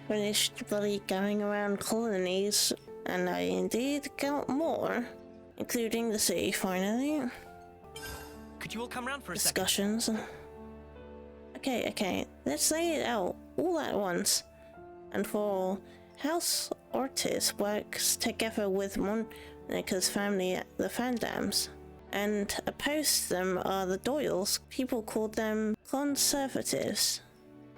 finished bloody going around colonies, and I indeed got more, including the city finally. Could you all come round for a Discussions. Okay, let's lay it out all at once. And for House Ortiz works together with Monica's family, the Fandams, and opposed them are the Doyles. People called them conservatives.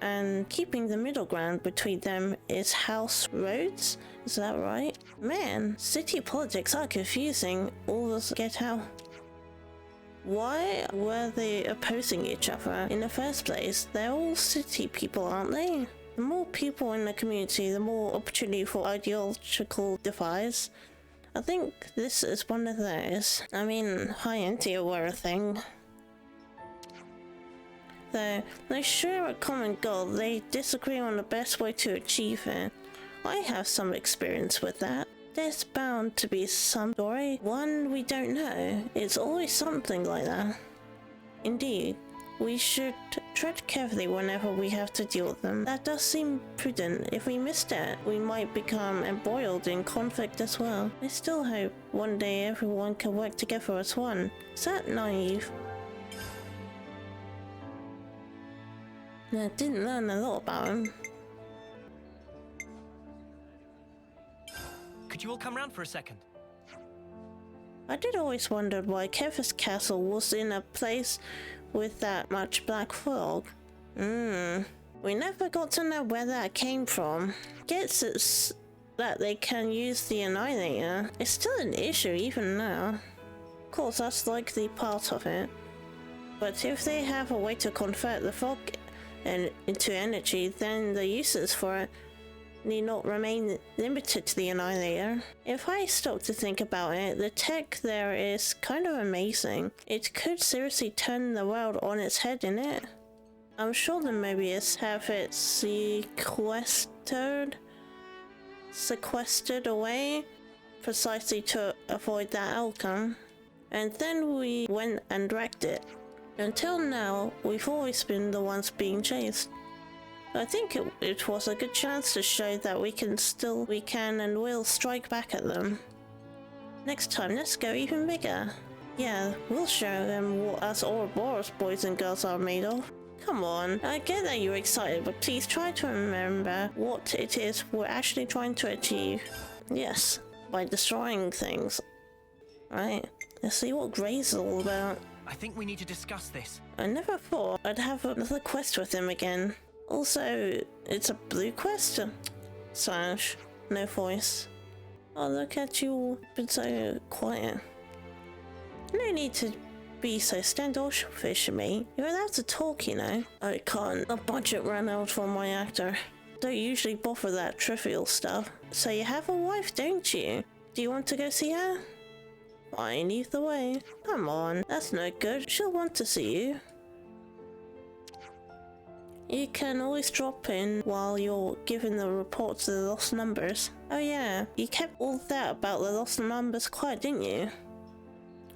And keeping the middle ground between them is House Rhodes. Is that right? Man, city politics are confusing. All this get out. Why were they opposing each other in the first place? They're all city people, aren't they? The more people in the community, the more opportunity for ideological divides. I think this is one of those. I mean, high India were a thing. Though they share a common goal, they disagree on the best way to achieve it. I have some experience with that. There's bound to be some story, one we don't know. It's always something like that. Indeed, we should tread carefully whenever we have to deal with them. That does seem prudent. If we missed it, we might become embroiled in conflict as well. I still hope one day everyone can work together as one. Is that naive? I didn't learn a lot about him. Could you all come round for a second? I did always wonder why Kefir's castle was in a place with that much black fog. We never got to know where that came from. Guess it's that they can use the Annihilator. It's still an issue even now. Of course, that's likely part of it. But if they have a way to convert the fog into energy, then the uses for it need not remain limited to the Annihilator. If I stop to think about it, the tech there is kind of amazing. It could seriously turn the world on its head, innit? I'm sure the Mobius have it sequestered away precisely to avoid that outcome. And then we went and wrecked it. Until now, we've always been the ones being chased. I think it was a good chance to show that we can and will strike back at them. Next time, let's go even bigger. Yeah, we'll show them what us Ouroboros boys and girls are made of. Come on, I get that you're excited, but please try to remember what it is we're actually trying to achieve. Yes, by destroying things. Right, let's see what Gray's all about. I think we need to discuss this. I never thought I'd have another quest with him again. Also, it's a blue quest? Slash, no voice. Oh, look at you all, been so quiet. No need to be so standoffish, mate. You're allowed to talk, you know. I can't. The budget ran out for my actor. Don't usually bother that trivial stuff. So you have a wife, don't you? Do you want to go see her? Fine, either way. Come on, that's no good. She'll want to see you. You can always drop in while you're giving the report to the lost numbers. Oh yeah, you kept all that about the lost numbers quiet, didn't you?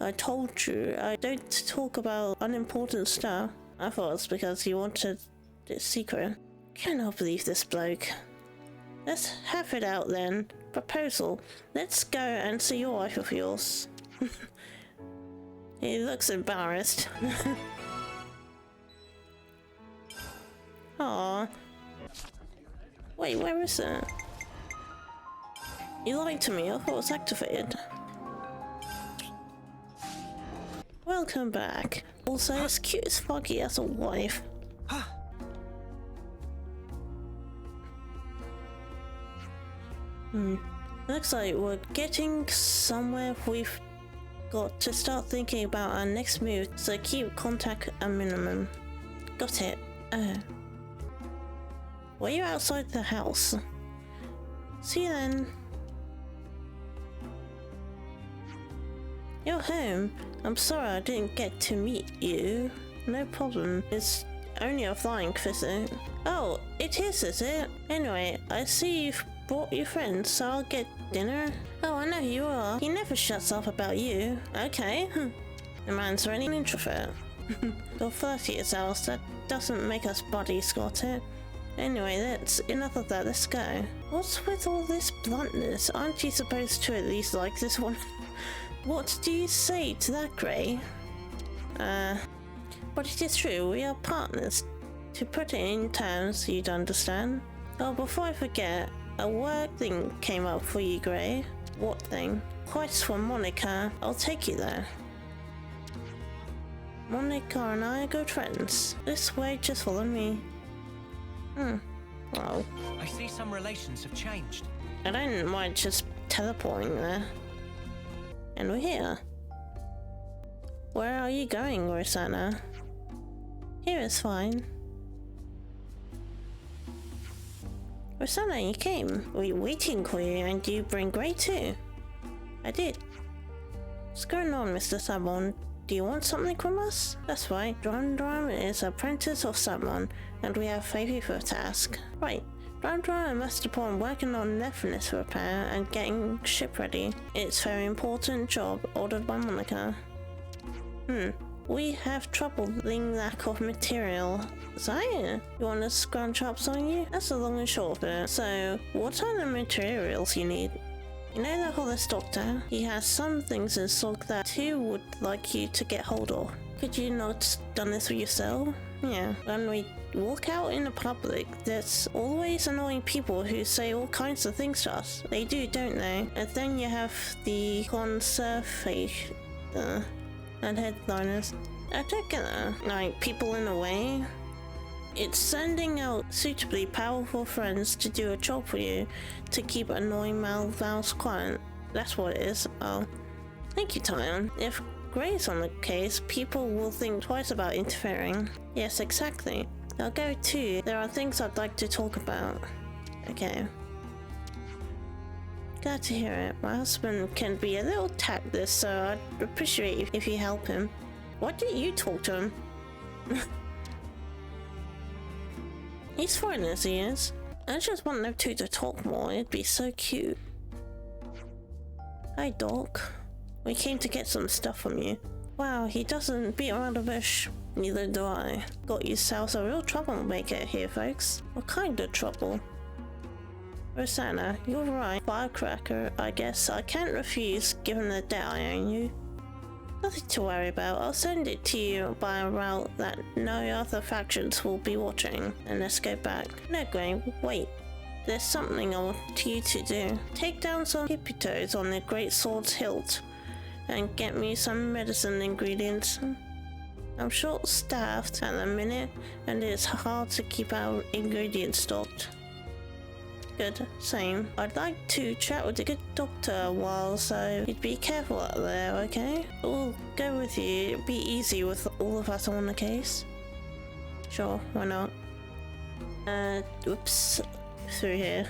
I told you, I don't talk about unimportant stuff. I thought it's because you wanted it secret. Cannot believe this bloke. Let's have it out then. Proposal. Let's go and see your wife of yours. He looks embarrassed. Aww. Wait, where is it? You lied to me, I thought it was activated. Welcome back. Also, as cute as Foggy as a wife. Looks like we're getting somewhere. We've got to start thinking about our next move, so keep contact a minimum. Got it. Were you outside the house? See you then. You're home. I'm sorry I didn't get to meet you. No problem. It's only a flying visit. Oh, it is it? Anyway, I see you've brought your friends, so I'll get dinner. Oh, I know who you are. He never shuts up about you. Okay. The man's really an introvert. You're 30 years old, that doesn't make us buddies, got it? Anyway, that's enough of that. Let's go. What's with all this bluntness? Aren't you supposed to at least like this one? What do you say to that, Grey? But it is true, we are partners. To put it in terms you'd understand. Oh, before I forget, a work thing came up for you, Grey. What thing? Quest for Monica. I'll take you there. Monica and I are good friends. This way, just follow me. Oh. I see some relations have changed. I don't mind just teleporting there. And we're here. Where are you going, Rosanna? Here is fine. Rosanna, you came. We were waiting for you, and you bring Grey too. I did. What's going on, Mr. Sabon? Do you want something from us? That's right. Drum is apprentice of someone, and we have favor for a task. Right. Drum and Master Pawn working on Nephilis repair and getting ship ready. It's a very important job ordered by Monica. We have trouble in lack of material. Zaya, you want to scrunch up on you? That's the long and short of it. So, what are the materials you need? You know the Hollis Doctor? He has some things in stock that he would like you to get hold of. Could you not done this for yourself? Yeah, when we walk out in the public, there's always annoying people who say all kinds of things to us. They do, don't they? And then you have the conservation and headliners. I don't get that. Like, people in a way. It's sending out suitably powerful friends to do a job for you, to keep annoying Malval's quiet. That's what it is. Oh. Thank you, Tyon. If Grey's on the case, people will think twice about interfering. Yes, exactly. I'll go too. There are things I'd like to talk about. Okay. Glad to hear it. My husband can be a little tactless, so I'd appreciate if you help him. Why didn't you talk to him? He's fine as he is. I just want them two to talk more. It'd be so cute. Hi, Doc. We came to get some stuff from you. Wow, he doesn't beat around the bush. Neither do I. Got yourselves a real troublemaker here, folks. What kind of trouble? Rosanna, you're right. Firecracker, I guess. I can't refuse, given the debt I owe you. Nothing to worry about. I'll send it to you by a route that no other factions will be watching. And let's go back. No, Grey, wait. There's something I want you to do. Take down some hippie toes on the great sword's hilt and get me some medicine ingredients. I'm short-staffed at the minute, and it's hard to keep our ingredients stocked. Good, same. I'd like to chat with the good doctor a while, so you'd be careful out there, okay? We'll go with you. It'll be easy with all of us on the case. Sure, why not? Oops. Through here.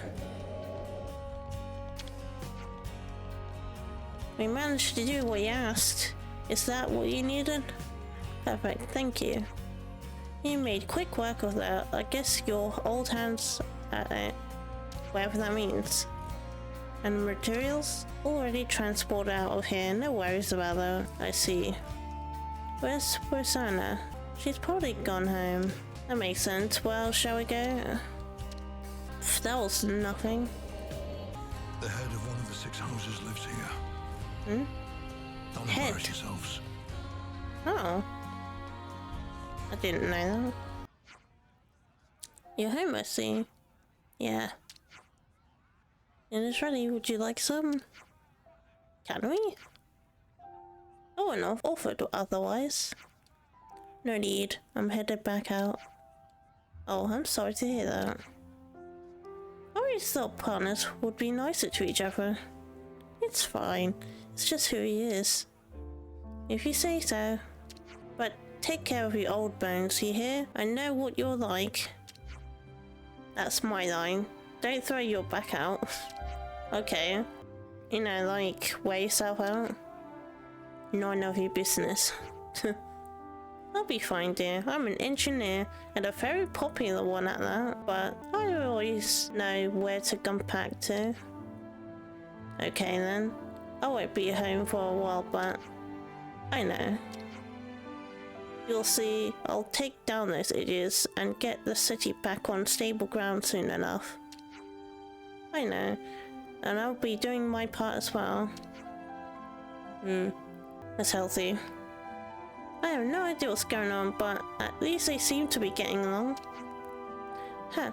We managed to do what you asked. Is that what you needed? Perfect, thank you. You made quick work of that. I guess your old hands at it. Whatever that means. And materials? Already transported out of here, no worries about that. I see. Where's Rosanna? She's probably gone home. That makes sense. Well, shall we go? That was nothing. The head of one of the 6 houses lives here. Don't embarrass yourselves. Oh. I didn't know that. You're home, I see. Yeah. It is ready. Would you like some? Can we? Oh, and I've offered otherwise. No need. I'm headed back out. Oh, I'm sorry to hear that. I always thought partners would be nicer to each other. It's fine. It's just who he is. If you say so. But take care of your old bones, you hear? I know what you're like. That's my line. Don't throw your back out. Okay. You know, like, wear yourself out. None of your business. I'll be fine, dear. I'm an engineer, and a very popular one at that, but I always know where to come back to. Okay then. I won't be home for a while, but I know. You'll see, I'll take down those idiots and get the city back on stable ground soon enough. I know, and I'll be doing my part as well. That's healthy. I have no idea what's going on, but at least they seem to be getting along. Huh,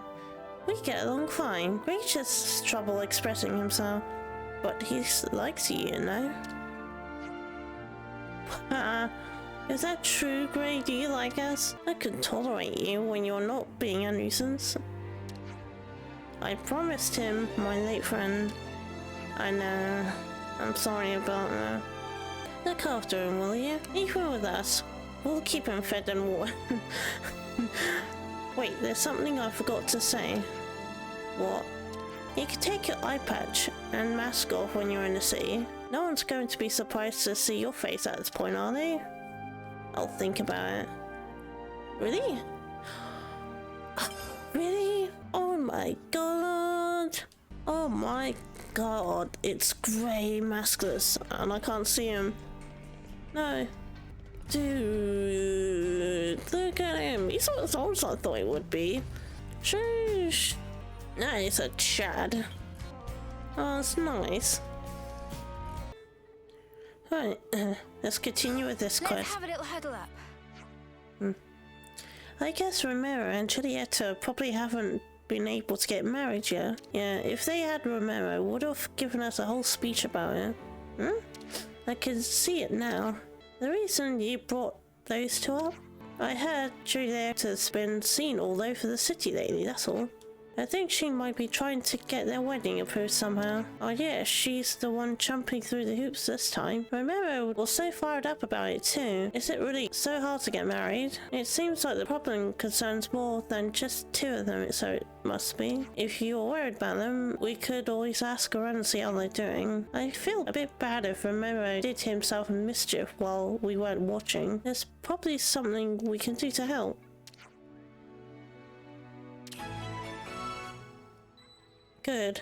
we get along fine. Reach has trouble expressing himself, but he likes you, you know? Is that true, Gray? Do you like us? I can tolerate you when you're not being a nuisance. I promised him, my late friend. I know. I'm sorry about that. Look after him, will you? Leave him with us. We'll keep him fed and watered. Wait, there's something I forgot to say. What? You can take your eye patch and mask off when you're in the city. No one's going to be surprised to see your face at this point, are they? I'll think about it. Really? Really? Oh my god! Oh my god, it's grey maskless and I can't see him. No. Dude, look at him. He's not as old as I thought he would be. Shush. No, he's a Chad. Oh, that's nice. Right, let's continue with this quest. Let's have a little huddle up. I guess Romero and Julieta probably haven't been able to get married yet. Yeah, if they had, Romero would have given us a whole speech about it. I can see it now. The reason you brought those two up? I heard Julieta's been seen all over the city lately, that's all. I think she might be trying to get their wedding approved somehow. Oh yeah, she's the one jumping through the hoops this time. Romero was so fired up about it too. Is it really so hard to get married? It seems like the problem concerns more than just two of them, so it must be. If you're worried about them, we could always ask around and see how they're doing. I feel a bit bad if Romero did himself a mischief while we weren't watching. There's probably something we can do to help. Good.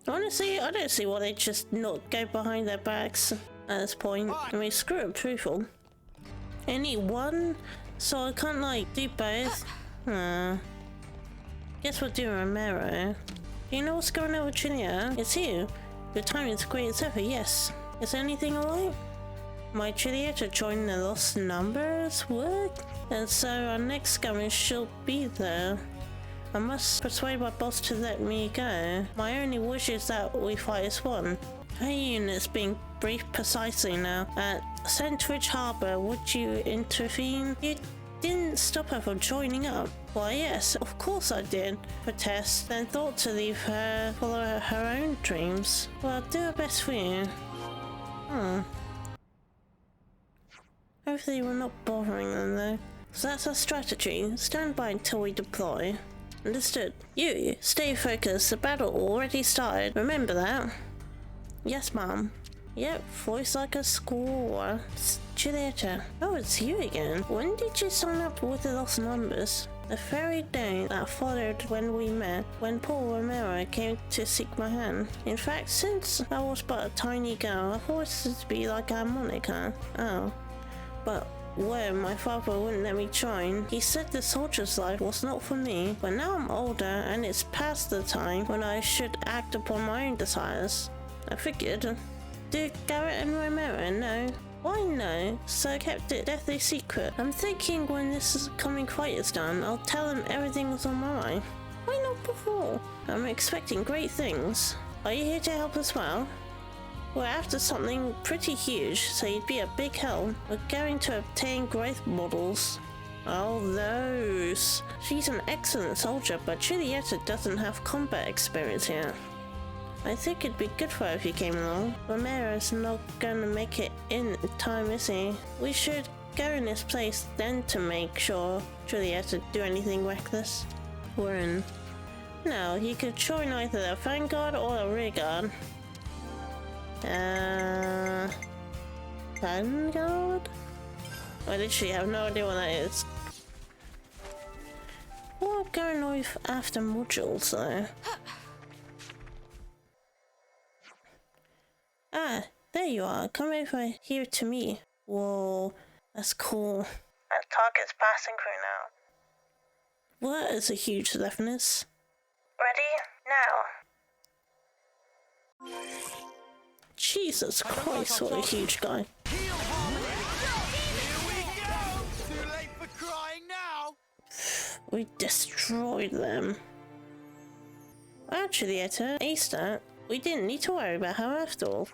Honestly, I don't see why they just not go behind their backs at this point. I mean, screw it, truthful. Any one? So I can't, like, do both? Guess we'll do Romero. Do you know what's going on with Julia? It's you. Your timing is great as ever, yes. Is anything alright? My Julieta joined the Lost Numbers? What? And so our next skirmish she'll be there. I must persuade my boss to let me go. My only wish is that we fight as one. Her unit's being briefed precisely now. At Sandwich Harbour, would you intervene? You didn't stop her from joining up. Why yes, of course I did. Protest, then thought to leave her, follow her own dreams. Well, I'll do her best for you. Hopefully we're not bothering them though. So that's our strategy. Stand by until we deploy. Understood. You, stay focused. The battle already started. Remember that? Yes, Mom. Yep, voice like a squaw. Julieta. Oh, it's you again. When did you sign up with the Lost Numbers? The very day that followed when we met, when Paul Romero came to seek my hand. In fact, since I was but a tiny girl, I thought it would be like a moniker. Oh. But when my father wouldn't let me join, he said the soldier's life was not for me. But now I'm older and it's past the time when I should act upon my own desires. I figured. Do Garrett and Romero know? Why no? So I kept it deathly secret. I'm thinking when this coming fight is done, I'll tell them everything was on my mind. Why not before? I'm expecting great things. Are you here to help as well? We're after something pretty huge, so you'd be a big help. We're going to obtain growth models. Oh, those. She's an excellent soldier, but Julieta doesn't have combat experience yet. I think it'd be good for her if you came along. Romero's not gonna make it in time, is he? We should go in this place then to make sure Julieta do anything reckless. We're in. No, you could join either the vanguard or the rearguard. Vanguard? I literally have no idea what that is. We're going with after modules though. Ah, there you are. Come over here to me. Whoa, that's cool. That target's passing through now. That is a huge deafness. Ready? Now. Jesus Christ, what a huge guy. Here we go! Too late for crying now! We destroyed them. Actually, at A-stat, we didn't need to worry about her after all.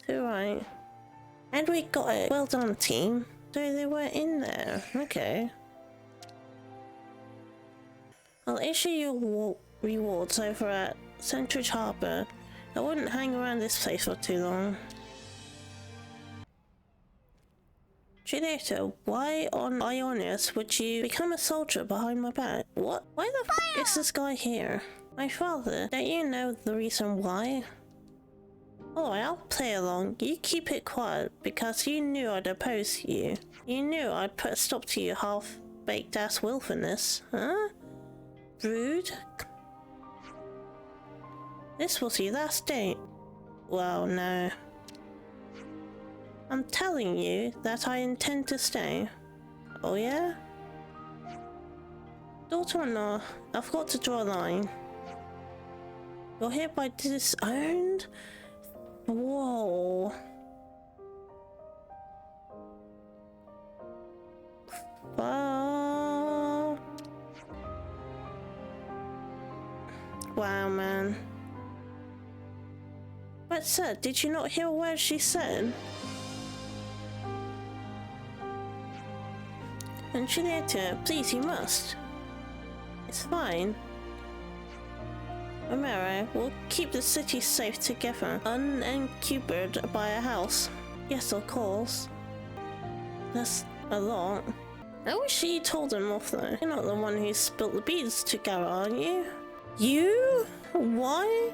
Too right. And we got it. Well done, team. So they were in there. Okay. I'll issue you rewards over at Central Harbour. I wouldn't hang around this place for too long. Julieta, why on Ionis would you become a soldier behind my back? What? Why the f is this guy here? My father, don't you know the reason why? Alright, I'll play along. You keep it quiet because you knew I'd oppose you. You knew I'd put a stop to your half-baked ass willfulness, huh? Rude. This was your last date. Well, no. I'm telling you that I intend to stay. Oh yeah? Daughter-in-law, I've got to draw a line. You're hereby disowned? Whoa. Wow, man. But sir, did you not hear a word she said? And Julieta, please, you must. It's fine. Romero, we'll keep the city safe together, unencumbered by a house. Yes, of course. That's a lot. I wish you told them off though. You're not the one who spilt the beans to Gara, aren't you? You? Why?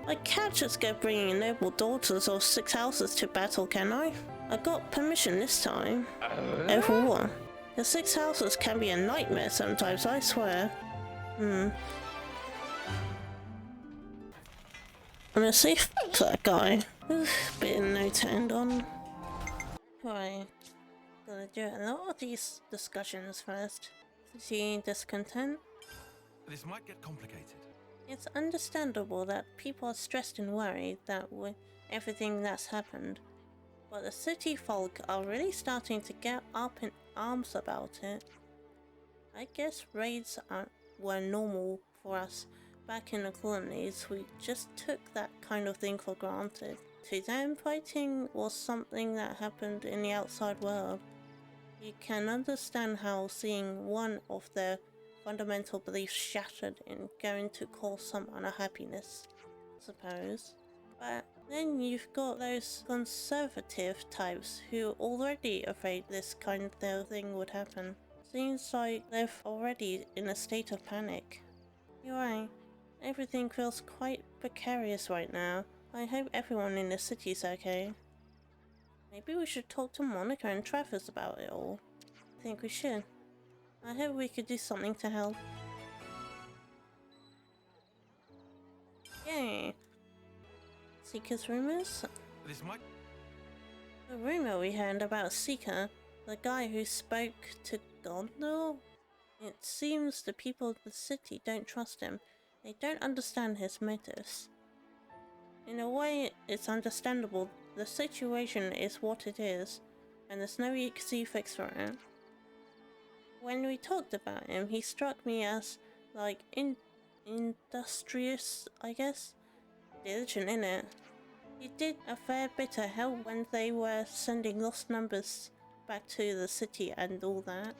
I can't just go bringing noble daughters of 6 houses to battle, can I? I got permission this time. Over what? The 6 houses can be a nightmare sometimes, I swear. I'm gonna say f that guy. Bit of no to end on. Right. Gotta do a lot of these discussions first. See discontent? This might get complicated. It's understandable that people are stressed and worried that with everything that's happened. But the city folk are really starting to get up in arms about it. I guess raids were normal for us back in the colonies. We just took that kind of thing for granted. To them, fighting was something that happened in the outside world. You can understand how seeing one of their fundamental beliefs shattered is going to cause some unhappiness, I suppose. But then you've got those conservative types who are already afraid this kind of thing would happen. Seems like they're already in a state of panic. You're right. Everything feels quite precarious right now. I hope everyone in the city's okay. Maybe we should talk to Monica and Travis about it all. I think we should. I hope we could do something to help. Yay! Seeker's rumors? This might... The rumor we heard about Seeker, the guy who spoke to Gondor? It seems the people of the city don't trust him. They don't understand his motives. In a way, it's understandable. The situation is what it is, and there's no easy fix for it. When we talked about him, he struck me as, like, industrious, I guess? Diligent, innit? He did a fair bit of help when they were sending lost numbers back to the city and all that.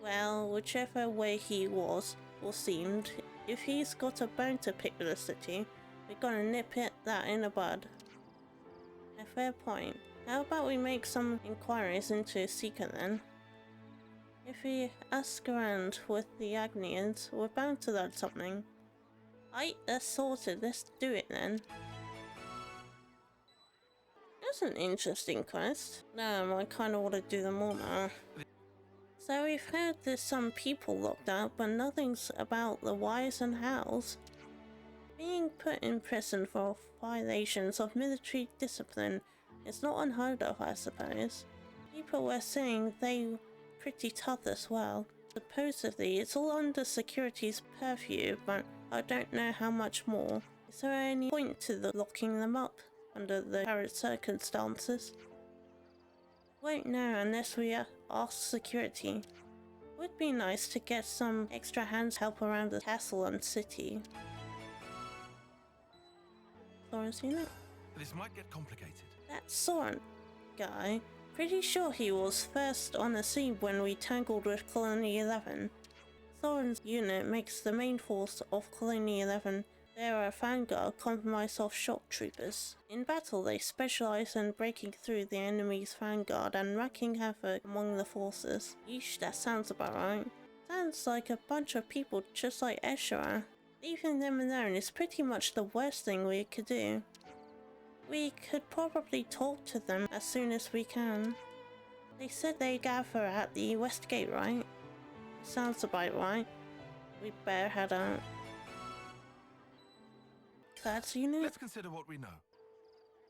Well, whichever way he was, or seemed, if he's got a bone to pick with the city, we're gonna nip that in the bud. A fair point. How about we make some inquiries into Seeker then? If we ask around with the Agnians, we're bound to learn something. Aight, that's sorted. Let's do it then. That's an interesting quest. Damn, I kinda wanna do them all now. So we've heard there's some people locked up, but nothing's about the whys and hows. Being put in prison for violations of military discipline It's not unheard of, I suppose. People were saying they were pretty tough as well. Supposedly, it's all under security's purview, but I don't know how much more. Is there any point to locking them up under the current circumstances? Won't know unless we ask security. Would be nice to get some extra hands help around the castle and city. Soren seen it? This might get complicated. That Soren guy, pretty sure he was first on the scene when we tangled with Colony 11. Soren's unit makes the main force of Colony 11. They are a vanguard comprised of shock troopers. In battle, they specialize in breaking through the enemy's vanguard and wreaking havoc among the forces. Yeesh, that sounds about right. Sounds like a bunch of people just like Ezra. Leaving them alone is pretty much the worst thing we could do. We could probably talk to them as soon as we can. They said they gather at the west gate, right? Sounds about right. We better head out. Clad's unit? Let's consider what we know.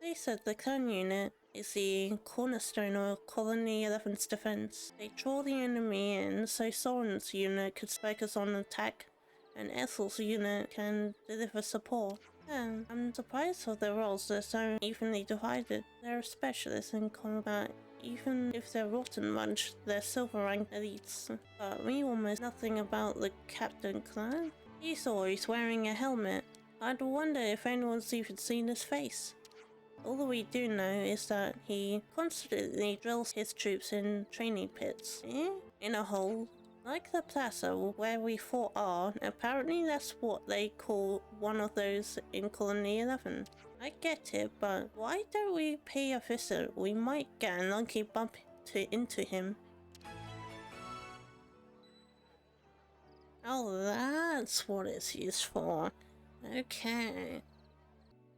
They said the clan unit is the cornerstone of Colony 11's defense. They draw the enemy in so Soren's unit could focus on attack, and Ethel's unit can deliver support. Yeah, I'm surprised of their roles, they're so evenly divided. They're specialists in combat. Even if they're rotten bunch, they're silver rank elites. But we almost nothing about the captain clan. He's always wearing a helmet. I'd wonder if anyone's even seen his face. All we do know is that he constantly drills his troops in training pits. In a hole. Like the plaza where we fought R, apparently that's what they call one of those in Colony 11. I get it, but why don't we pay a visit? We might get a lucky bump into him. Oh, that's what it's used for. Okay.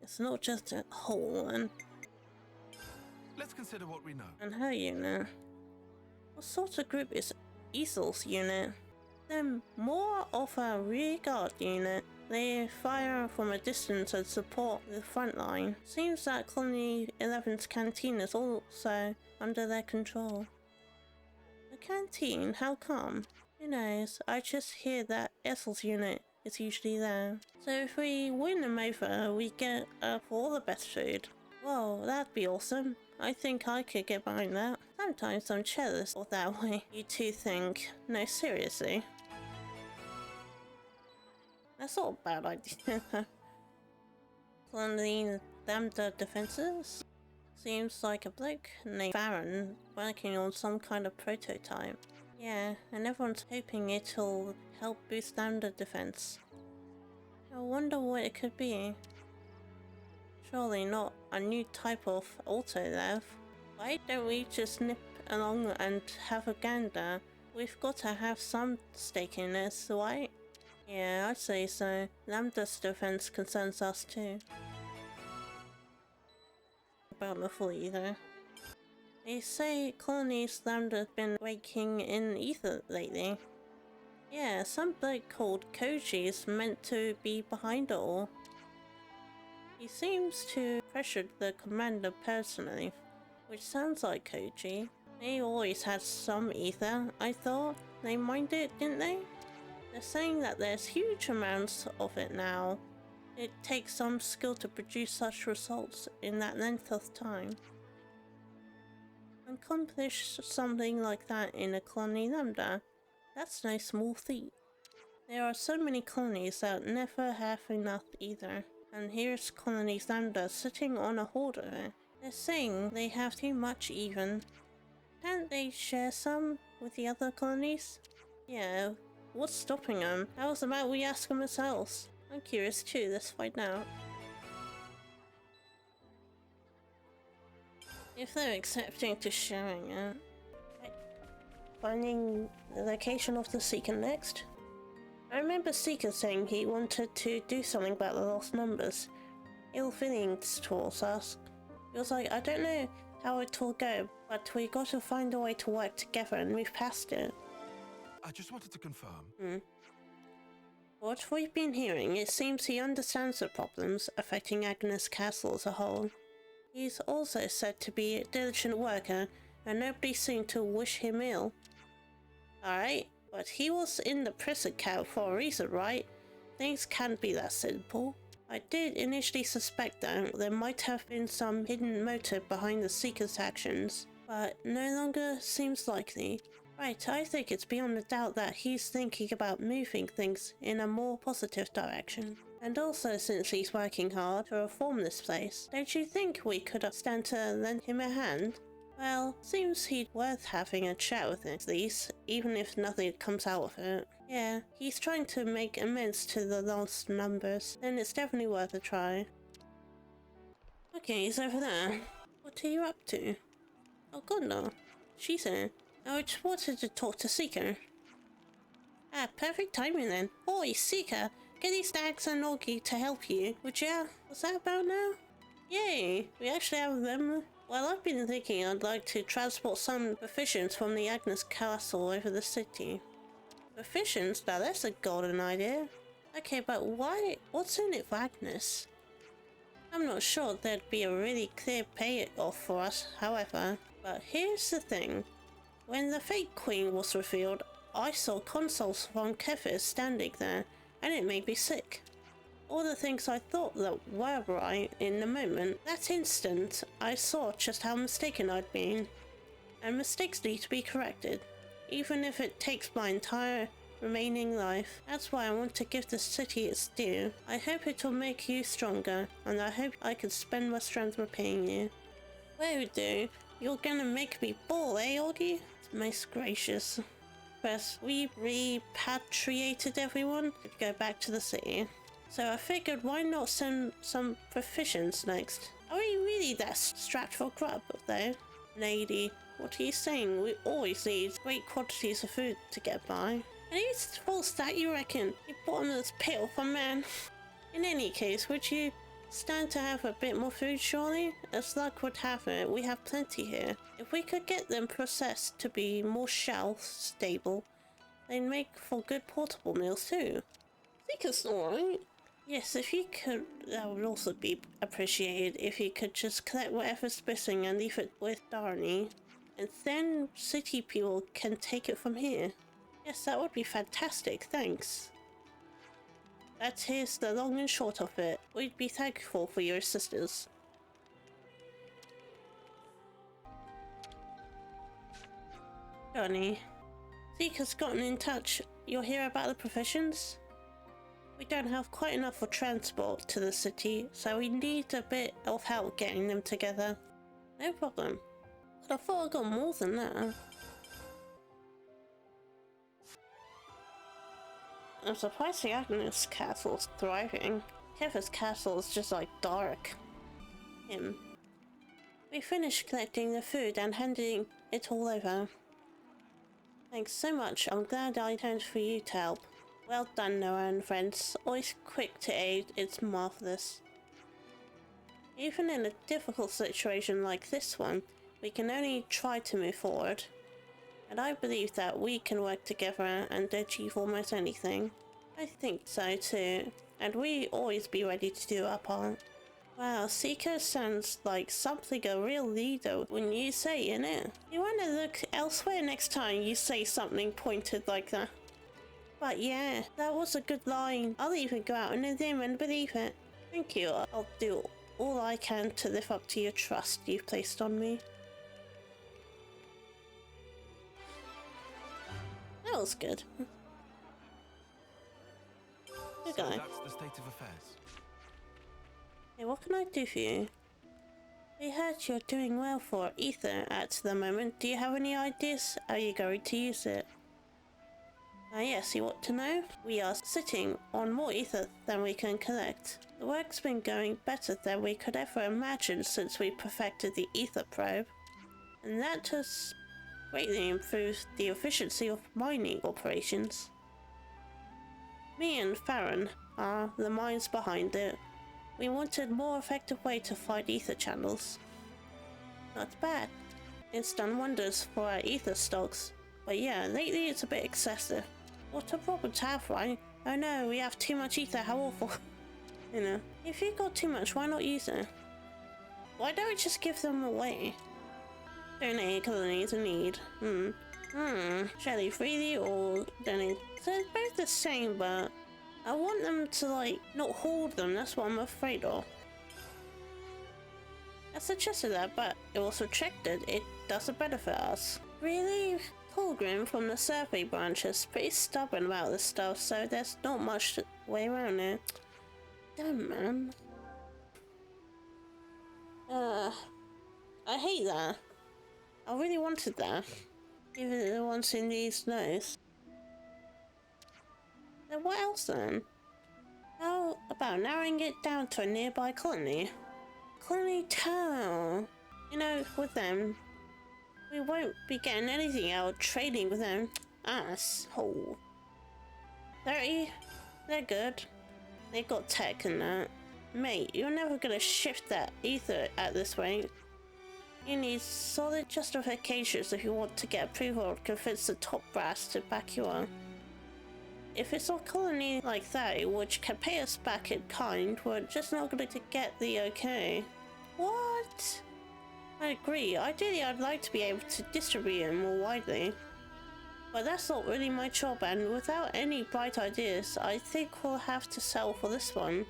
It's not just a hole and... Let's consider what we know. And her unit. What sort of group is Easel's unit? They're more of a rear guard unit. They fire from a distance and support the front line. Seems that Colony 11's canteen is also under their control. The canteen? How come? Who knows? I just hear that Essel's unit is usually there. So if we win them over, we get all the best food. Whoa, that'd be awesome. I think I could get behind that. Sometimes I'm jealous of that way. You two think? No, seriously. That's not a bad idea. Planning Lambda defenses? Seems like a bloke named Baron working on some kind of prototype. Yeah, and everyone's hoping it'll help boost Lambda defense. I wonder what it could be. Surely not a new type of auto-lev. Why don't we just nip along and have a gander? We've got to have some stake in this, right? Yeah, I'd say so. Lambda's defense concerns us too. About the full either. They say Colony's Lambda's been raking in ether lately. Yeah, some bloke called Koji is meant to be behind it all. He seems to pressure the commander personally, which sounds like Koji. They always had some ether, I thought. They mined it, didn't they? They're saying that there's huge amounts of it now. It takes some skill to produce such results in that length of time. Accomplish something like that in a colony Lambda, that's no small feat. There are so many colonies that never have enough either, and here's colony Lambda sitting on a hoard of it. They're saying they have too much even. Can't they share some with the other colonies? Yeah, what's stopping them? How's about we ask them ourselves? I'm curious too, let's find out. If they're accepting to sharing it. Okay. Finding the location of the Seeker next. I remember Seeker saying he wanted to do something about the lost numbers. Ill feelings towards us. He was like, I don't know how it'll go, but we got to find a way to work together and move past it. I just wanted to confirm. What we've been hearing, it seems he understands the problems affecting Agnes Castle as a whole. He's also said to be a diligent worker, and nobody seemed to wish him ill. Alright, but he was in the prison camp for a reason, right? Things can't be that simple. I did initially suspect that there might have been some hidden motive behind the Seeker's actions, but no longer seems likely. Right, I think it's beyond a doubt that he's thinking about moving things in a more positive direction. And also, since he's working hard to reform this place, don't you think we could stand to lend him a hand? Well, seems he'd worth having a chat with at least, even if nothing comes out of it. Yeah, he's trying to make amends to the lost numbers, then it's definitely worth a try. Okay, he's over there. What are you up to? Oh god no, she's here. Oh, I just wanted to talk to Seeker. Ah, perfect timing then. Oi, Seeker! Get these Stags and Augie to help you, would ya? What's that about now? Yay! We actually have them. Well, I've been thinking I'd like to transport some provisions from the Agnes Castle over the city. Provisions? Now that's a golden idea. Okay, but why? What's in it for Agnes? I'm not sure there'd be a really clear payoff for us, however. But here's the thing. When the fake queen was revealed, I saw consoles from Kefir standing there, and it made me sick. All the things I thought that were right in the moment, that instant, I saw just how mistaken I'd been. And mistakes need to be corrected, even if it takes my entire remaining life. That's why I want to give the city its due. I hope it will make you stronger, and I hope I can spend my strength repaying you. Whoa, dude. You're gonna make me bawl, eh, Augie? Most gracious. First, we repatriated everyone to go back to the city. So I figured why not send some provisions next? Are we really that strapped for grub, though? Lady, what are you saying? We always need great quantities of food to get by. And it's false that you reckon? You bottomless pit of a man. In any case, would you stand to have a bit more food, surely? As luck would have it, we have plenty here. If we could get them processed to be more shelf stable, they'd make for good portable meals too. Seeker's alright. Yes, if you could, that would also be appreciated. If you could just collect whatever's missing and leave it with Darnie, and then city people can take it from here. Yes, that would be fantastic, thanks. That is the long and short of it. We'd be thankful for your assistance. Johnny, Seeker's gotten in touch. You'll hear about the provisions? We don't have quite enough for transport to the city, so we need a bit of help getting them together. No problem. But I thought I got more than that. I'm surprised the Agnes Castle's thriving. Kefir's castle is just like dark. We finished collecting the food and handing it all over. Thanks so much. I'm glad I turned for you to help. Well done, Noah and friends. Always quick to aid. It's marvelous. Even in a difficult situation like this one, we can only try to move forward. And I believe that we can work together and achieve almost anything. I think so too. And we always be ready to do our part. Wow, Seeker sounds like something a real leader when you say, innit? You wanna look elsewhere next time you say something pointed like that. But yeah, that was a good line. I'll even go out on a limb and believe it. Thank you. I'll do all I can to live up to your trust you've placed on me. That was good. Good guy. So that's the state of affairs. Hey, what can I do for you? I heard you're doing well for ether at the moment. Do you have any ideas? Are you going to use it? Yes, you want to know? We are sitting on more ether than we can collect. The work's been going better than we could ever imagine since we perfected the ether probe. And that has greatly improved the efficiency of mining operations. Me and Farron are the minds behind it. We wanted a more effective way to find ether channels. Not bad. It's done wonders for our ether stocks. But yeah, lately it's a bit excessive. What a problem to have, right? Oh no, we have too much ether, how awful. You know, if you've got too much, why not use it? Why don't we just give them away? Donate colonies in need. Shall they freely or donate? So it's both the same, but I want them to, like, not hoard them. That's what I'm afraid of. I suggested that, but it was rejected. It doesn't benefit us. Really? Pilgrim from the survey branch is pretty stubborn about this stuff, so there's not much way around it. Damn, man. I hate that. I really wanted that. Even the ones in these notes. Then what else then? How about narrowing it down to a nearby colony? Colony town. You know, with them, we won't be getting anything out of trading with them. Asshole. 30? They're good. They got tech and that. Mate, you're never gonna shift that ether at this rate. You need solid justifications if you want to get approval or convince the top brass to back you up. If it's a colony like that, which can pay us back in kind, we're just not going to get the okay. What? I agree. Ideally, I'd like to be able to distribute it more widely. But that's not really my job, and without any bright ideas, I think we'll have to settle for this one.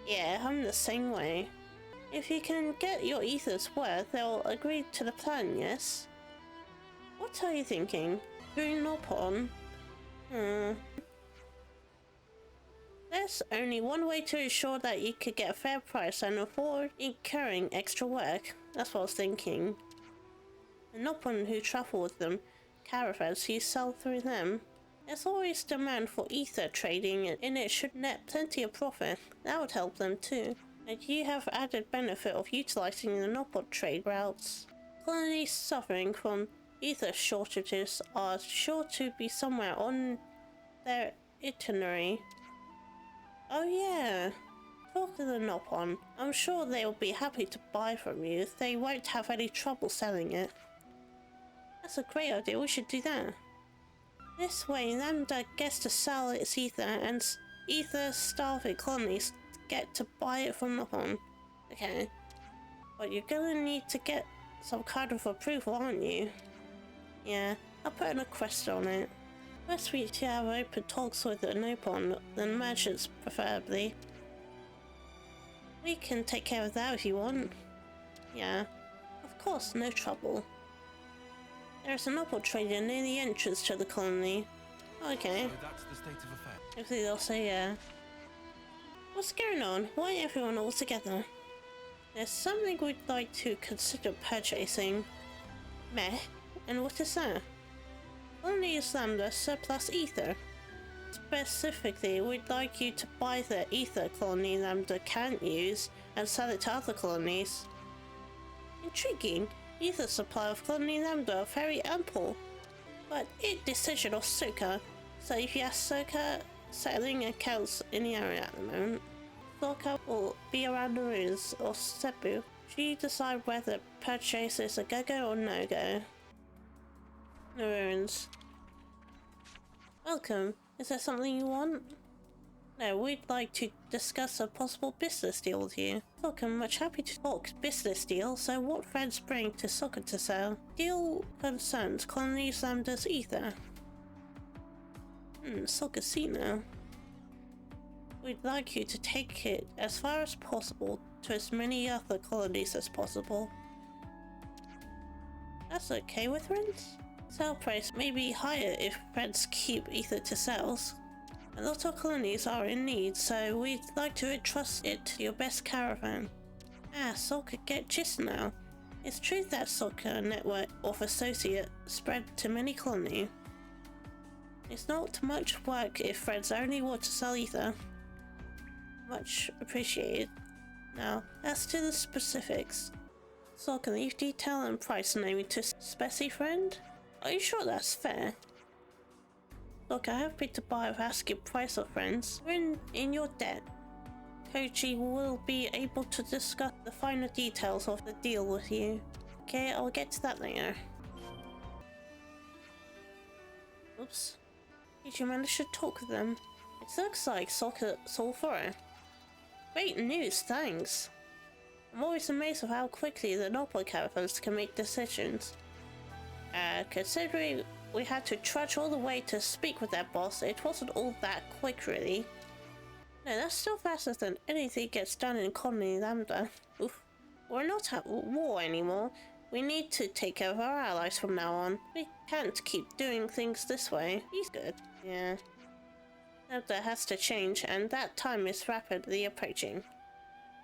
Yeah, I'm the same way. If you can get your ether's worth, they'll agree to the plan, yes? What are you thinking? Through Nopon? There's only one way to ensure that you could get a fair price and afford incurring extra work. That's what I was thinking. The Nopon who travel with them, caravans, you sell through them. There's always demand for ether trading, and it should net plenty of profit. That would help them too. And you have added benefit of utilizing the Nopon trade routes. Colonies suffering from ether shortages are sure to be somewhere on their itinerary. Oh yeah, talk to the Nopon. I'm sure they'll be happy to buy from you. They won't have any trouble selling it. That's a great idea, we should do that. This way, Lambda gets to sell its ether, and ether-starving colonies get to buy it from Nopon. Okay, but you're gonna need to get some kind of approval, aren't you? Yeah, I'll put in a quest on it. First we to have open talks with the Nopon, then merchants preferably. We can take care of that if you want. Yeah, of course, no trouble. There's an Nopon trader near the entrance to the colony. Okay. So that's the state of affairs. Hopefully they'll say yeah. What's going on? Why everyone all together? There's something we'd like to consider purchasing. Meh? And what is that? Colony Lambda surplus ether. Specifically, we'd like you to buy the ether Colony Lambda can't use and sell it to other colonies. Intriguing. Ether supply of Colony Lambda are very ample, but it decision of Soka. So if you ask Soka, settling accounts in the area at the moment. Soka will be around the ruins or Cebu. She decide whether purchase is a go-go or no-go. The ruins. Welcome. Is there something you want? No, we'd like to discuss a possible business deal with you. Look, I'm much happy to talk business deal, so what friends bring to Soccer to sell? Deal concerns Colony Lambda's ether. Soccer now. We'd like you to take it as far as possible to as many other colonies as possible. That's okay with friends? Sale price may be higher if friends keep ether to sales. A lot of colonies are in need, so we'd like to entrust it to your best caravan. Soccer get gist now. It's true that Soccer network of associate spread to many colonies. It's not much work if friends only want to sell ether. Much appreciated. Now, as to the specifics. Soccer leave detail and price naming to speci friend? Are you sure that's fair? Look, I'm happy to buy with asking price of friends. We're in your debt. Koji will be able to discuss the finer details of the deal with you. Okay, I'll get to that later. Oops. Did you manage to talk with them? It looks like Soccer sold for it. Great news, thanks. I'm always amazed of how quickly the noble characters can make decisions. Considering we had to trudge all the way to speak with that boss, it wasn't all that quick, really. No, that's still faster than anything gets done in Colony Lambda. Oof. We're not at war anymore. We need to take care of our allies from now on. We can't keep doing things this way. He's good. Yeah. Lambda has to change, and that time is rapidly approaching.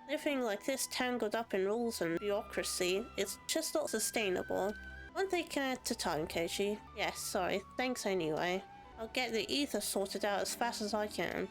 Living like this tangled up in rules and bureaucracy is just not sustainable. One thing at a time, Keiji. Yes, sorry. Thanks anyway. I'll get the ether sorted out as fast as I can.